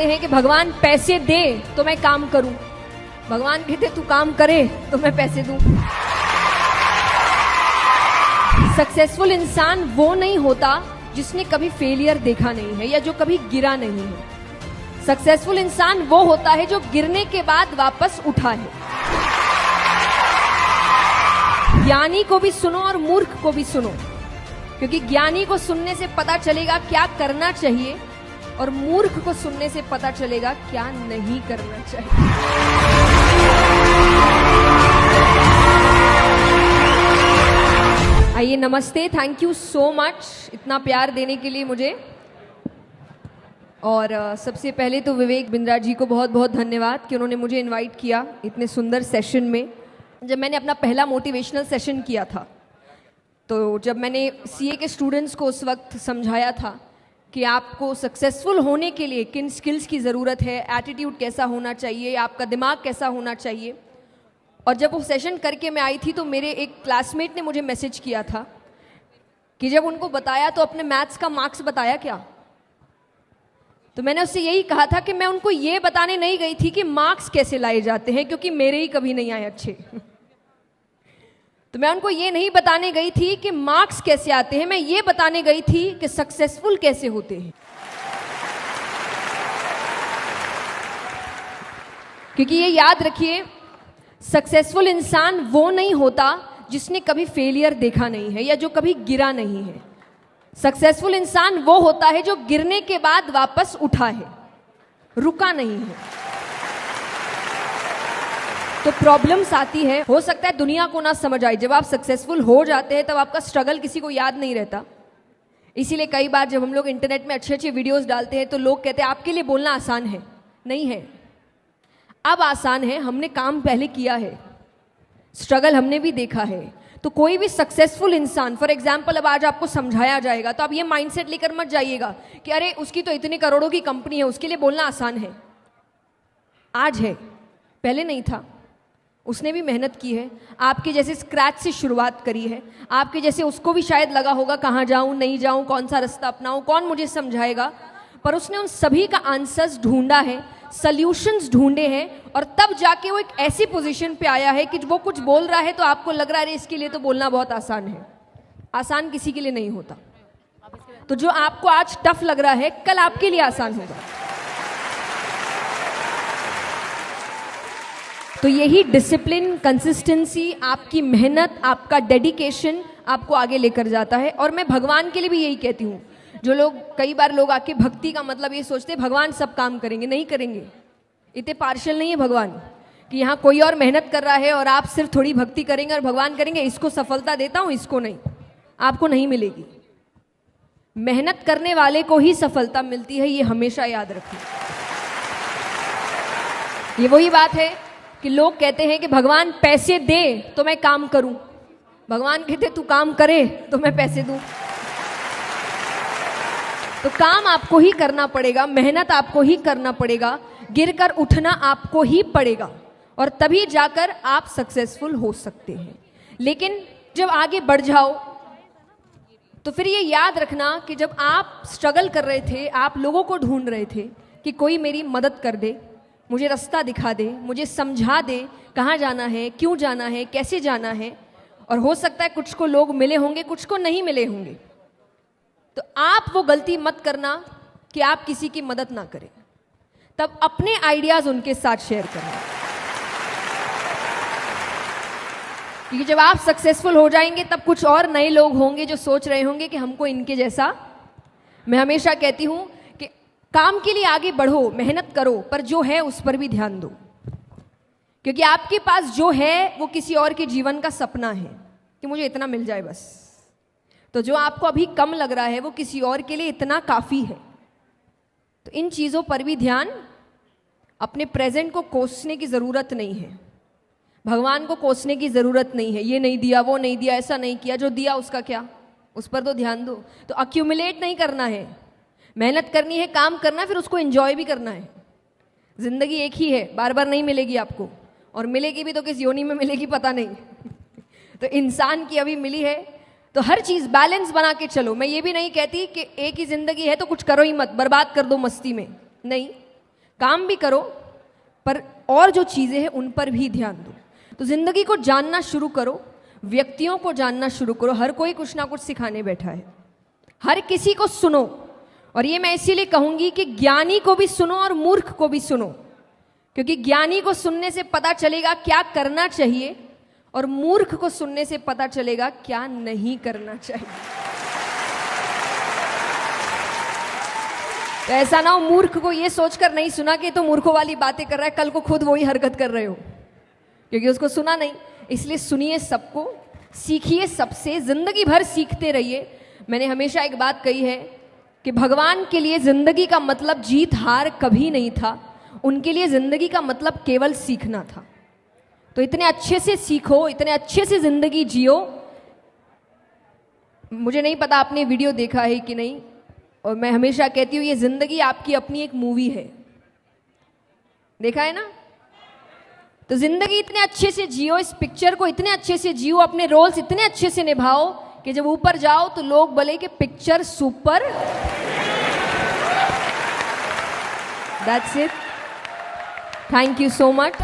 कहते हैं कि भगवान पैसे दे तो मैं काम करूं, भगवान कहते तू काम करे तो मैं पैसे दूं। सक्सेसफुल इंसान वो नहीं होता जिसने कभी फेलियर देखा नहीं है या जो कभी गिरा नहीं है। सक्सेसफुल इंसान वो होता है जो गिरने के बाद वापस उठा है। ज्ञानी को भी सुनो और मूर्ख को भी सुनो, क्योंकि ज्ञानी को सुनने से पता चलेगा क्या करना चाहिए और मूर्ख को सुनने से पता चलेगा क्या नहीं करना चाहिए। आइए, नमस्ते, थैंक यू सो मच इतना प्यार देने के लिए मुझे। और सबसे पहले तो विवेक बिंद्रा जी को बहुत बहुत धन्यवाद कि उन्होंने मुझे इनवाइट किया इतने सुंदर सेशन में। जब मैंने अपना पहला मोटिवेशनल सेशन किया था, तो जब मैंने सीए के स्टूडेंट्स को उस वक्त समझाया था कि आपको सक्सेसफुल होने के लिए किन स्किल्स की ज़रूरत है, एटीट्यूड कैसा होना चाहिए, आपका दिमाग कैसा होना चाहिए, और जब वो सेशन करके मैं आई थी तो मेरे एक क्लासमेट ने मुझे मैसेज किया था कि जब उनको बताया तो अपने मैथ्स का मार्क्स बताया क्या। तो मैंने उससे यही कहा था कि मैं उनको ये बताने नहीं गई थी कि मार्क्स कैसे लाए जाते हैं, क्योंकि मेरे ही कभी नहीं आए अच्छे। तो मैं उनको ये नहीं बताने गई थी कि मार्क्स कैसे आते हैं, मैं ये बताने गई थी कि सक्सेसफुल कैसे होते हैं। क्योंकि ये याद रखिए, सक्सेसफुल इंसान वो नहीं होता जिसने कभी फेलियर देखा नहीं है या जो कभी गिरा नहीं है। सक्सेसफुल इंसान वो होता है जो गिरने के बाद वापस उठा है, रुका नहीं है। तो प्रॉब्लम्स आती है, हो सकता है दुनिया को ना समझ आए। जब आप सक्सेसफुल हो जाते हैं तब आपका स्ट्रगल किसी को याद नहीं रहता। इसीलिए कई बार जब हम लोग इंटरनेट में अच्छे अच्छे वीडियोस डालते हैं तो लोग कहते हैं आपके लिए बोलना आसान है। नहीं है, अब आसान है, हमने काम पहले किया है, स्ट्रगल हमने भी देखा है। तो कोई भी सक्सेसफुल इंसान, फॉर एग्जाम्पल अब आज आपको समझाया जाएगा तो आप ये माइंडसेट लेकर मत जाइएगा कि अरे उसकी तो इतने करोड़ों की कंपनी है, उसके लिए बोलना आसान है। आज है, पहले नहीं था। उसने भी मेहनत की है, आपके जैसे स्क्रैच से शुरुआत करी है। आपके जैसे उसको भी शायद लगा होगा कहाँ जाऊँ, नहीं जाऊँ, कौन सा रास्ता अपनाऊँ, कौन मुझे समझाएगा। पर उसने उन सभी का आंसर्स ढूंढा है, सॉल्यूशंस ढूंढे हैं, और तब जाके वो एक ऐसी पोजीशन पे आया है कि वो कुछ बोल रहा है तो आपको लग रहा है इसके लिए तो बोलना बहुत आसान है। आसान किसी के लिए नहीं होता। तो जो आपको आज टफ लग रहा है, कल आपके लिए आसान होगा। तो यही डिसिप्लिन, कंसिस्टेंसी, आपकी मेहनत, आपका डेडिकेशन आपको आगे लेकर जाता है। और मैं भगवान के लिए भी यही कहती हूँ। जो लोग, कई बार लोग आके भक्ति का मतलब ये सोचते हैं भगवान सब काम करेंगे। नहीं करेंगे, इतने पार्शियल नहीं है भगवान कि यहाँ कोई और मेहनत कर रहा है और आप सिर्फ थोड़ी भक्ति करेंगे और भगवान करेंगे इसको सफलता देता हूँ, इसको नहीं। आपको नहीं मिलेगी। मेहनत करने वाले को ही सफलता मिलती है, ये हमेशा याद रखिए। ये वही बात है कि लोग कहते हैं कि भगवान पैसे दे तो मैं काम करूं, भगवान कहते तू काम करे तो मैं पैसे दूं। तो काम आपको ही करना पड़ेगा, मेहनत आपको ही करना पड़ेगा, गिरकर उठना आपको ही पड़ेगा, और तभी जाकर आप सक्सेसफुल हो सकते हैं। लेकिन जब आगे बढ़ जाओ तो फिर ये याद रखना कि जब आप स्ट्रगल कर रहे थे, आप लोगों को ढूंढ रहे थे कि कोई मेरी मदद कर दे, मुझे रास्ता दिखा दे, मुझे समझा दे कहाँ जाना है, क्यों जाना है, कैसे जाना है। और हो सकता है कुछ को लोग मिले होंगे, कुछ को नहीं मिले होंगे। तो आप वो गलती मत करना कि आप किसी की मदद ना करें। तब अपने आइडियाज उनके साथ शेयर करना, क्योंकि जब आप सक्सेसफुल हो जाएंगे तब कुछ और नए लोग होंगे जो सोच रहे होंगे कि हमको इनके जैसा। मैं हमेशा कहती हूं कि काम के लिए आगे बढ़ो, मेहनत करो, पर जो है उस पर भी ध्यान दो, क्योंकि आपके पास जो है वो किसी और के जीवन का सपना है कि मुझे इतना मिल जाए बस। तो जो आपको अभी कम लग रहा है वो किसी और के लिए इतना काफ़ी है। तो इन चीज़ों पर भी ध्यान, अपने प्रेजेंट को कोसने की ज़रूरत नहीं है, भगवान को कोसने की ज़रूरत नहीं है। ये नहीं दिया, वो नहीं दिया, ऐसा नहीं किया, जो दिया उसका क्या, उस पर तो ध्यान दो। तो अक्यूमुलेट नहीं करना है, मेहनत करनी है, काम करना है, फिर उसको एंजॉय भी करना है। ज़िंदगी एक ही है, बार बार नहीं मिलेगी आपको, और मिलेगी भी तो किस योनि में मिलेगी पता नहीं। तो इंसान की अभी मिली है, तो हर चीज़ बैलेंस बना के चलो। मैं ये भी नहीं कहती कि एक ही ज़िंदगी है तो कुछ करो ही मत, बर्बाद कर दो मस्ती में, नहीं। काम भी करो, पर और जो चीज़ें हैं उन पर भी ध्यान दो। तो ज़िंदगी को जानना शुरू करो, व्यक्तियों को जानना शुरू करो। हर कोई कुछ ना कुछ सिखाने बैठा है, हर किसी को सुनो। और ये मैं इसीलिए कहूँगी कि ज्ञानी को भी सुनो और मूर्ख को भी सुनो, क्योंकि ज्ञानी को सुनने से पता चलेगा क्या करना चाहिए, और मूर्ख को सुनने से पता चलेगा क्या नहीं करना चाहिए। तो ऐसा ना हो मूर्ख को ये सोचकर नहीं सुना कि तो मूर्खों वाली बातें कर रहा है, कल को खुद वही हरकत कर रहे हो, क्योंकि उसको सुना नहीं। इसलिए सुनिए सबको, सीखिए सबसे, जिंदगी भर सीखते रहिए। मैंने हमेशा एक बात कही है कि भगवान के लिए जिंदगी का मतलब जीत हार कभी नहीं था, उनके लिए जिंदगी का मतलब केवल सीखना था। तो इतने अच्छे से सीखो, इतने अच्छे से जिंदगी जियो। मुझे नहीं पता आपने वीडियो देखा है कि नहीं, और मैं हमेशा कहती हूँ ये जिंदगी आपकी अपनी एक मूवी है, देखा है ना? तो जिंदगी इतने अच्छे से जियो, इस पिक्चर को इतने अच्छे से जियो, अपने रोल्स इतने अच्छे से निभाओ कि जब ऊपर जाओ तो लोग बोले कि picture super. That's it, thank you so much.